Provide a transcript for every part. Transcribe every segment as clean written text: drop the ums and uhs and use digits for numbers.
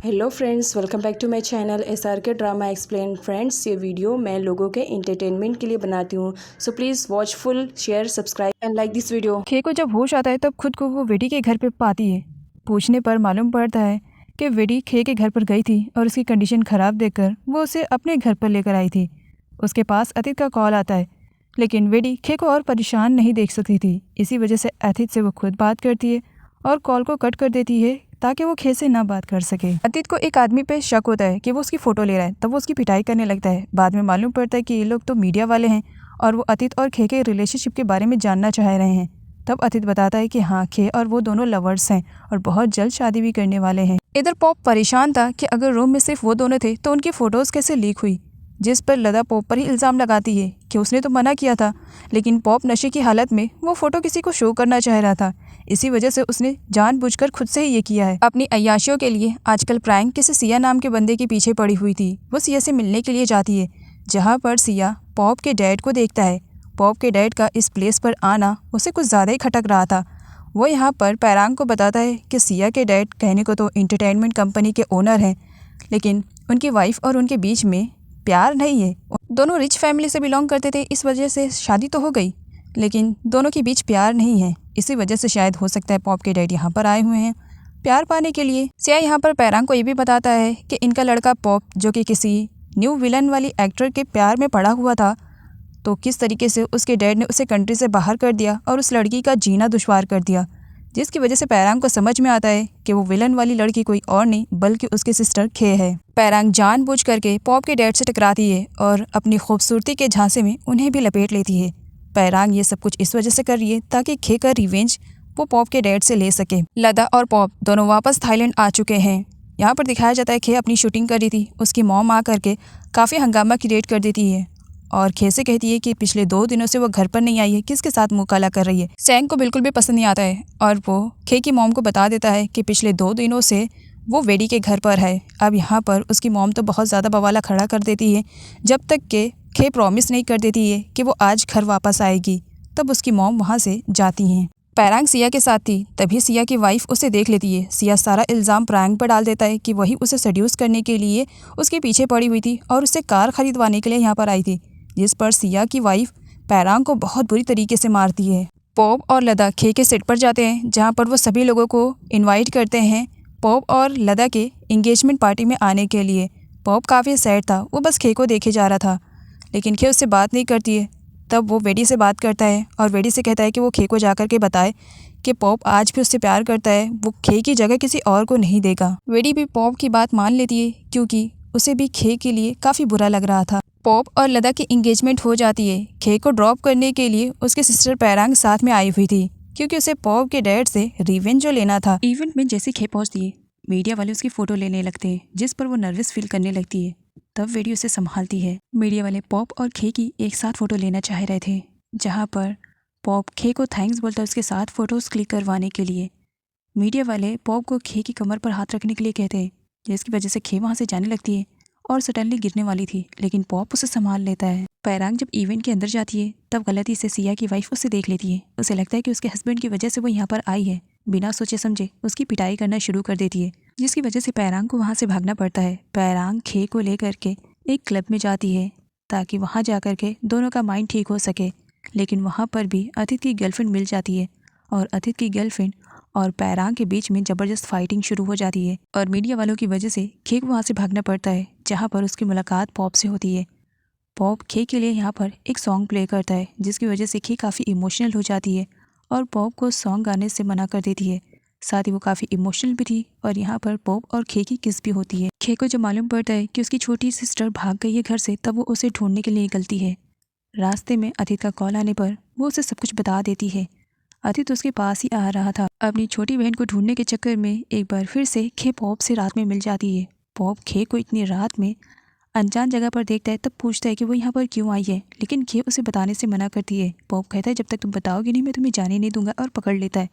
Hello friends, welcome back to my channel SRK drama explain. Friends, ये video मैं लोगों के एंटरटेनमेंट के लिए बनाती हूँ, so please watch full, share, subscribe and like this video. खे को जब होश आता है तब खुद को वो वेडी के घर पे पाती है। पूछने पर मालूम पड़ता है कि वेडी खे के घर पर गई थी और उसकी कंडीशन ख़राब देखकर वो उसे अपने घर पर लेकर आई थी। उसके पास अतीत का कॉल आता है, लेकिन वेडी खे को और परेशान नहीं देख सकती थी। इसी वजह से अतीत से वो खुद बात करती है और कॉल को कट कर देती है ताकि वो खे से ना बात कर सके। अतीत को एक आदमी पे शक होता है कि वो उसकी फ़ोटो ले रहा है, तब वो उसकी पिटाई करने लगता है। बाद में मालूम पड़ता है कि ये लोग तो मीडिया वाले हैं और वो अतीत और खे के रिलेशनशिप के बारे में जानना चाह रहे हैं। तब अतीत बताता है कि हाँ, खे और वो दोनों लवर्स हैं और बहुत जल्द शादी भी करने वाले हैं। इधर पॉप परेशान था कि अगर रूम में सिर्फ वो दोनों थे तो उनकी फ़ोटोज़ कैसे लीक हुई, जिस पर लदा पॉप पर ही इल्ज़ाम लगाती है कि उसने तो मना किया था, लेकिन पॉप नशे की हालत में वो फ़ोटो किसी को शो करना चाह रहा था। इसी वजह से उसने जानबूझकर खुद से ही ये किया है। अपनी अय्याशियों के लिए आजकल प्रैंक किसी सिया नाम के बंदे के पीछे पड़ी हुई थी। वो सिया से मिलने के लिए जाती है, जहाँ पर सिया पॉप के डैड को देखता है। पॉप के डैड का इस प्लेस पर आना उसे कुछ ज़्यादा ही खटक रहा था। वो यहाँ पर पैरांग को बताता है कि सिया के डैड कहने को तो एंटरटेनमेंट कंपनी के ओनर हैं, लेकिन उनकी वाइफ और उनके बीच में प्यार नहीं है। दोनों रिच फैमिली से बिलोंग करते थे, इस वजह से शादी तो हो गई, लेकिन दोनों के बीच प्यार नहीं है। इसी वजह से शायद हो सकता है पॉप के डैड यहाँ पर आए हुए हैं प्यार पाने के लिए। सिया यहाँ पर पैरांग को ये भी बताता है कि इनका लड़का पॉप, जो कि किसी न्यू विलन वाली एक्टर के प्यार में पड़ा हुआ था, तो किस तरीके से उसके डैड ने उसे कंट्री से बाहर कर दिया और उस लड़की का जीना दुश्वार कर दिया, जिसकी वजह से पैरांग को समझ में आता है कि वो विलन वाली लड़की कोई और नहीं बल्कि उसकी सिस्टर खे है। पैरांग जानबूझ करके पॉप के डैड से टकराती है और अपनी खूबसूरती के झांसे में उन्हें भी लपेट लेती है। पैरांग ये सब कुछ इस वजह से कर रही है ताकि खे का रिवेंज वो पॉप के डैड से ले सके। लदा और पॉप दोनों वापस थाईलैंड आ चुके हैं। यहाँ पर दिखाया जाता है खे अपनी शूटिंग कर रही थी, उसकी मॉम आ करके काफ़ी हंगामा क्रिएट कर देती है और खे से कहती है कि पिछले 2 दिनों से वो घर पर नहीं आई है, किसके साथ मुँह काला कर रही है। सैंग को बिल्कुल भी पसंद नहीं आता है और वो खे की मॉम को बता देता है कि पिछले 2 दिनों से वो वेडी के घर पर है। अब यहाँ पर उसकी मॉम तो बहुत ज़्यादा बवाला खड़ा कर देती है, जब तक कि खे प्रॉमिस नहीं कर देती है कि वो आज घर वापस आएगी, तब उसकी मॉम वहाँ से जाती हैं। पैरांग सिया के साथ थी, तभी सिया की वाइफ उसे देख लेती है। सिया सारा इल्ज़ाम पैरांग पर डाल देता है कि वही उसे सेड्यूस करने के लिए उसके पीछे पड़ी हुई थी और उससे कार खरीदवाने के लिए यहाँ पर आई थी, जिस पर सिया की वाइफ पैरांग को बहुत बुरी तरीके से मारती है। पॉप और लदा खे के सेट पर जाते हैं, जहाँ पर वो सभी लोगों को इनवाइट करते हैं पॉप और लदा के एंगेजमेंट पार्टी में आने के लिए। पॉप काफ़ी सैड था, वो बस खे को देखे जा रहा था, लेकिन खे उससे बात नहीं करती है। तब वो वेडी से बात करता है और वेडी से कहता है कि वो खे को जाकर के बताए कि पॉप आज भी उससे प्यार करता है, वो खे की जगह किसी और को नहीं देगा। वेडी भी पॉप की बात मान लेती है क्योंकि उसे भी खे के लिए काफ़ी बुरा लग रहा था। पॉप और लदा की एंगेजमेंट हो जाती है। खे को ड्रॉप करने के लिए उसकी सिस्टर पैरांग साथ में आई हुई थी, क्योंकि उसे पॉप के डैड से रिवेंज जो लेना था। इवेंट में जैसे खे पहुंचती है, मीडिया वाले उसकी फ़ोटो लेने लगते हैं, जिस पर वो नर्वस फील करने लगती है। तब वेडी उसे संभालती है। मीडिया वाले पॉप और खे की एक साथ फ़ोटो लेना चाह रहे थे, जहाँ पर पॉप खे को थैंक्स बोलता है उसके साथ फ़ोटोज़ क्लिक करवाने के लिए। मीडिया वाले पॉप को खे की कमर पर हाथ रखने के लिए कहते हैं, जिसकी वजह से खे वहाँ से जाने लगती है और सडनली गिरने वाली थी, लेकिन पॉप उसे संभाल लेता है। पैरांग जब इवेंट के अंदर जाती है, तब गलती से सिया की वाइफ उसे देख लेती है। उसे लगता है कि उसके हस्बैंड की वजह से वो यहाँ पर आई है। बिना सोचे समझे उसकी पिटाई करना शुरू कर देती है, जिसकी वजह से पैरांग को वहाँ से भागना पड़ता है। पैरांग खे को लेकर के एक क्लब में जाती है ताकि वहाँ जा कर के दोनों का माइंड ठीक हो सके, लेकिन वहाँ पर भी अतीत की गर्लफ्रेंड मिल जाती है और अतीत की गर्लफ्रेंड और पैरांग के बीच में ज़बरदस्त फाइटिंग शुरू हो जाती है और मीडिया वालों की वजह से खे को वहाँ से भागना पड़ता है, जहाँ पर उसकी मुलाकात पॉप से होती है। पॉप खे के लिए यहाँ पर एक सॉन्ग प्ले करता है, जिसकी वजह से खे काफ़ी इमोशनल हो जाती है और पॉप को सॉन्ग गाने से मना कर देती है। साथ ही वो काफ़ी इमोशनल भी थी और यहाँ पर पॉप और खे की किस भी होती है। खे को जब मालूम पड़ता है कि उसकी छोटी सिस्टर भाग गई है घर से, तब वो उसे ढूंढने के लिए निकलती है। रास्ते में अतीत का कॉल आने पर वो उसे सब कुछ बता देती है। अतीत उसके पास ही आ रहा था। अपनी छोटी बहन को ढूंढने के चक्कर में एक बार फिर से खे पॉप से रात में मिल जाती है। पॉप खे को इतनी रात में अनजान जगह पर देखता है, तब पूछता है कि वो यहाँ पर क्यों आई है, लेकिन खे उसे बताने से मना करती है। पॉप कहता है जब तक तुम बताओगे नहीं मैं तुम्हें जाने नहीं दूंगा, और पकड़ लेता है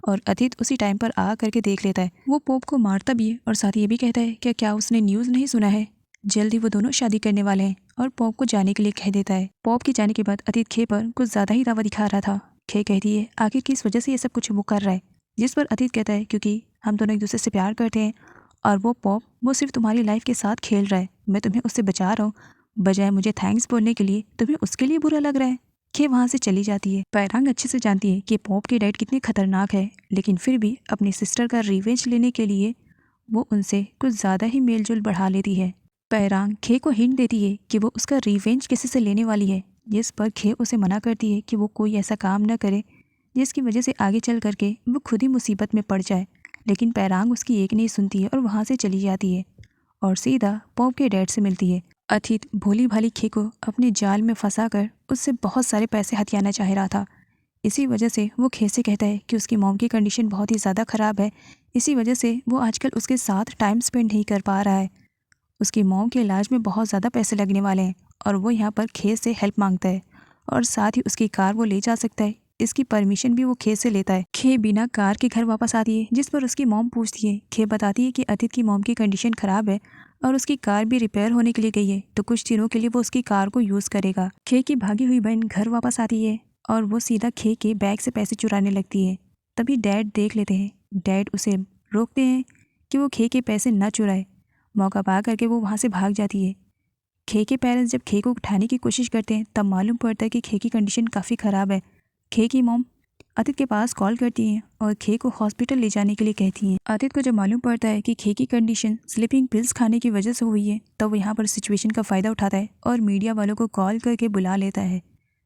और अतीत उसी टाइम पर आ करके देख लेता है। वो पॉप को मारता भी है और साथ ये भी कहता है कि क्या उसने न्यूज़ नहीं सुना है, जल्दी वो दोनों शादी करने वाले हैं, और पॉप को जाने के लिए कह देता है। पॉप के जाने के बाद अतीत खे पर कुछ ज़्यादा ही दावा दिखा रहा था। खे कहती है आखिर किस वजह से ये सब कुछ वो कर रहा है, जिस पर अतीत कहता है क्योंकि हम दोनों एक दूसरे से प्यार करते हैं और वो पॉप वो सिर्फ तुम्हारी लाइफ के साथ खेल रहा है, मैं तुम्हें उससे बचा रहा हूँ, बजाय मुझे थैंक्स बोलने के लिए तुम्हें उसके लिए बुरा लग रहा है। खे वहाँ से चली जाती है। पैरांग अच्छे से जानती है कि पॉप के डैड कितने खतरनाक है, लेकिन फिर भी अपनी सिस्टर का रिवेंज लेने के लिए वो उनसे कुछ ज़्यादा ही मेलजोल बढ़ा लेती है। पैरांग खे को हिंट देती है कि वो उसका रिवेंज किसी से लेने वाली है, जिस पर खे उसे मना करती है कि वो कोई ऐसा काम न करे जिसकी वजह से आगे चल करके वो खुद ही मुसीबत में पड़ जाए। लेकिन पैरांग उसकी एक नहीं सुनती है और वहाँ से चली जाती है और सीधा पॉप के डैड से मिलती है। अथित भोली भाली खे को अपने जाल में फंसाकर उससे बहुत सारे पैसे हथियाना चाह रहा था। इसी वजह से वो खे से कहता है कि उसकी मॉम की कंडीशन बहुत ही ज़्यादा ख़राब है, इसी वजह से वो आजकल उसके साथ टाइम स्पेंड नहीं कर पा रहा है। उसकी मॉम के इलाज में बहुत ज़्यादा पैसे लगने वाले हैं और वो यहाँ पर खे से हेल्प मांगता है और साथ ही उसकी कार वो ले जा सकता है, इसकी परमिशन भी वो खे से लेता है। खे बिना कार के घर वापस आती है, जिस पर उसकी मॉम पूछती है। खे बताती है कि अतित की मॉम की कंडीशन ख़राब है और उसकी कार भी रिपेयर होने के लिए गई है, तो कुछ दिनों के लिए वो उसकी कार को यूज़ करेगा। खे की भागी हुई बहन घर वापस आती है और वो सीधा खे के बैग से पैसे चुराने लगती है। तभी डैड देख लेते हैं। डैड उसे रोकते हैं कि वो खे के पैसे न चुराए। मौका पा करके वो वहाँ से भाग जाती है। खे के पेरेंट्स जब खे को उठाने की कोशिश करते हैं तब मालूम पड़ता है कि खे की कंडीशन काफ़ी ख़राब है। खे की मॉम अतित के पास कॉल करती हैं और खे को हॉस्पिटल ले जाने के लिए कहती हैं। अतित को जब मालूम पड़ता है कि खे की कंडीशन स्लीपिंग पिल्स खाने की वजह से हुई है, तब वो यहाँ पर सिचुएशन का फ़ायदा उठाता है और मीडिया वालों को कॉल करके बुला लेता है।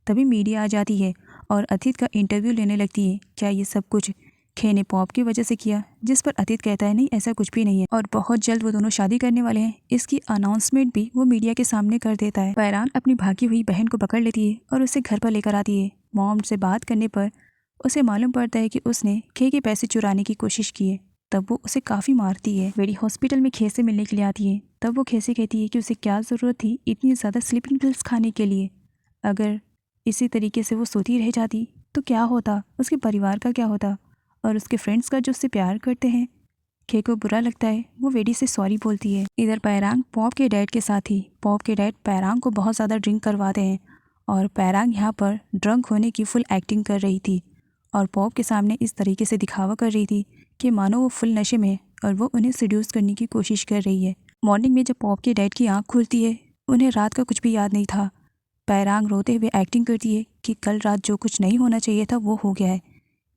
तभी मीडिया आ जाती है और अतित का इंटरव्यू लेने लगती है। क्या ये सब कुछ खे ने पॉप की वजह से किया? जिस पर अतित कहता है नहीं, ऐसा कुछ भी नहीं है और बहुत जल्द वो दोनों शादी करने वाले हैं, इसकी अनाउंसमेंट भी वो मीडिया के सामने कर देता है। पैरान अपनी भागी हुई बहन को पकड़ लेती है और उसे घर पर लेकर आती है। मॉम से बात करने पर उसे मालूम पड़ता है कि उसने खे के पैसे चुराने की कोशिश की है। तब वो उसे काफ़ी मारती है। वेडी हॉस्पिटल में खे से मिलने के लिए आती है। तब वो खे से कहती है कि उसे क्या ज़रूरत थी इतनी ज़्यादा स्लीपिंग पिल्स खाने के लिए। अगर इसी तरीके से वो सोती रह जाती तो क्या होता, उसके परिवार का क्या होता और उसके फ्रेंड्स का जो उससे प्यार करते हैं। खे को बुरा लगता है, वो वेडी से सॉरी बोलती है। इधर पैरांग पॉप के डैड के साथ ही पॉप के डैड पैरांग को बहुत ज़्यादा ड्रिंक करवाते हैं और पैरांग यहाँ पर ड्रंक होने की फुल एक्टिंग कर रही थी और पॉप के सामने इस तरीके से दिखावा कर रही थी कि मानो वो फुल नशे में और वो उन्हें सीड्यूस करने की कोशिश कर रही है। मॉर्निंग में जब पॉप के डैड की आँख खुलती है, उन्हें रात का कुछ भी याद नहीं था। पैरांग रोते हुए एक्टिंग करती है कि कल रात जो कुछ नहीं होना चाहिए था वो हो गया है।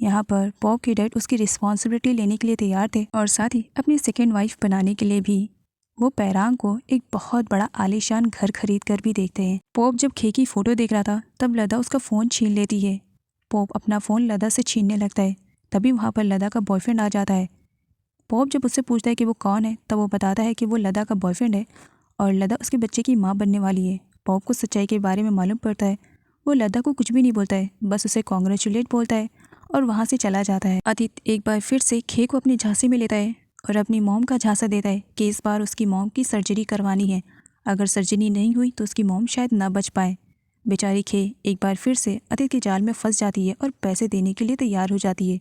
यहाँ पर पॉप के डैड उसकी रिस्पॉन्सिबिलिटी लेने के लिए तैयार थे और साथ ही अपनी सेकेंड वाइफ बनाने के लिए भी वो पैरांग को एक बहुत बड़ा आलीशान घर खरीद कर भी देखते हैं। पॉप जब खे की फ़ोटो देख रहा था तब लदा उसका फ़ोन छीन लेती है। पॉप अपना फ़ोन लदा से छीनने लगता है। तभी वहाँ पर लदा का बॉयफ्रेंड आ जाता है। पॉप जब उससे पूछता है कि वो कौन है, तब वो बताता है कि वो लदा का बॉयफ्रेंड है और लदा उसके बच्चे की माँ बनने वाली है। पॉप को सच्चाई के बारे में मालूम पड़ता है। वो लदा को कुछ भी नहीं बोलता है, बस उसे कॉन्ग्रेचुलेट बोलता है और वहाँ से चला जाता है। अदित एक बार फिर से खे को अपनी झांसे में लेता है और अपनी मॉम का झांसा देता है कि इस बार उसकी मॉम की सर्जरी करवानी है। अगर सर्जरी नहीं हुई तो उसकी मॉम शायद ना बच पाए। बेचारी खे एक बार फिर से अदित के जाल में फंस जाती है और पैसे देने के लिए तैयार हो जाती है।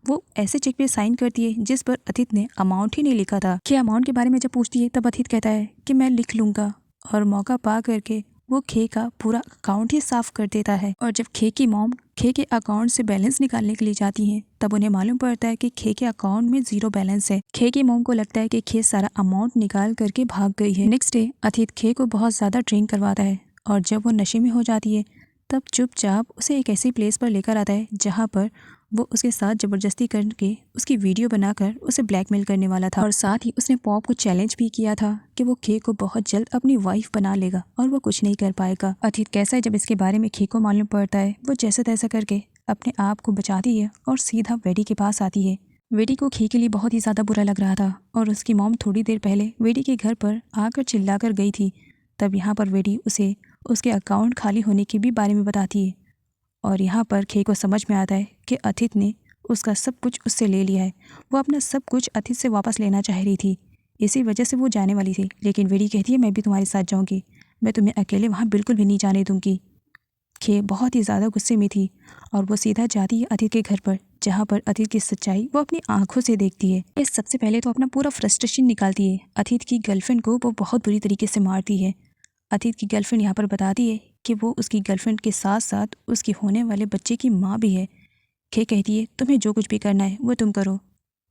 वो ऐसे चेक पे साइन करती है जिस पर अदित ने अमाउंट ही नहीं लिखा था। खे अमाउंट के बारे में जब पूछती है तब अदित कहता है कि मैं लिख लूँगा और मौका पा करके वो खे का पूरा अकाउंट ही साफ कर देता है। और जब खे की मॉम खे के अकाउंट से बैलेंस निकालने के लिए जाती हैं तब उन्हें मालूम पड़ता है कि खे के अकाउंट में 0 बैलेंस है। खे की मॉम को लगता है कि खे सारा अमाउंट निकाल करके भाग गई है। नेक्स्ट डे अदित खे को बहुत ज़्यादा ड्रिंक करवाता है और जब वो नशे में हो जाती है तब चुपचाप उसे एक ऐसी प्लेस पर लेकर आता है जहाँ पर वो उसके साथ ज़बरदस्ती करके उसकी वीडियो बनाकर उसे ब्लैकमेल करने वाला था और साथ ही उसने पॉप को चैलेंज भी किया था कि वो खे को बहुत जल्द अपनी वाइफ बना लेगा और वो कुछ नहीं कर पाएगा। अदित कैसा है, जब इसके बारे में खे को मालूम पड़ता है वो जैसा तैसा करके अपने आप को बचाती है और सीधा वेडी के पास आती है। वेडी को खे के लिए बहुत ही ज़्यादा बुरा लग रहा था और उसकी मॉम थोड़ी देर पहले वेडी के घर पर आकर चिल्ला कर गई थी। तब यहाँ पर वेडी उसे उसके अकाउंट खाली होने के भी बारे में बताती है और यहाँ पर खे को समझ में आता है कि अदित ने उसका सब कुछ उससे ले लिया है। वो अपना सब कुछ अदित से वापस लेना चाह रही थी, इसी वजह से वो जाने वाली थी। लेकिन वेडी कहती है मैं भी तुम्हारे साथ जाऊँगी, मैं तुम्हें अकेले वहाँ बिल्कुल भी नहीं जाने दूँगी। खे बहुत ही ज़्यादा गुस्से में थी और वो सीधा जाती है अदित के घर पर, जहाँ पर अदित की सच्चाई वो अपनी आंखों से देखती है। ये सबसे पहले तो अपना पूरा फ्रस्ट्रेशन निकालती है। अदित की गर्लफ्रेंड को वो बहुत बुरी तरीके से मारती है। अदित की गर्लफ्रेंड यहाँ पर बताती है कि वो उसकी गर्लफ्रेंड के साथ साथ उसकी होने वाले बच्चे की माँ भी है। खे कहती है तुम्हें जो कुछ भी करना है वो तुम करो,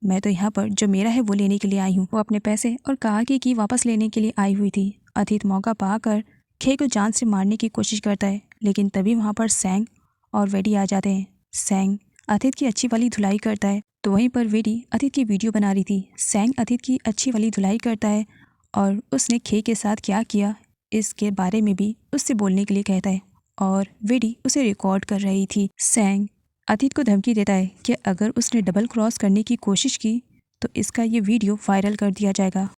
मैं तो यहाँ पर जो मेरा है वो लेने के लिए आई हूँ। वो अपने पैसे और कार की की वापस लेने के लिए आई हुई थी। अतीत मौका पाकर खे को जान से मारने की कोशिश करता है, लेकिन तभी वहाँ पर सैंग और वेडी आ जाते हैं। सैंग अतीत की अच्छी वाली धुलाई करता है, तो वहीं पर वेडी अतीत की वीडियो बना रही थी। सैंग अतीत की अच्छी वाली धुलाई करता है और उसने खे के साथ क्या किया इसके बारे में भी उससे बोलने के लिए कहता है, और वेडी उसे रिकॉर्ड कर रही थी। सैंग अतीत को धमकी देता है कि अगर उसने डबल क्रॉस करने की कोशिश की तो इसका ये वीडियो वायरल कर दिया जाएगा।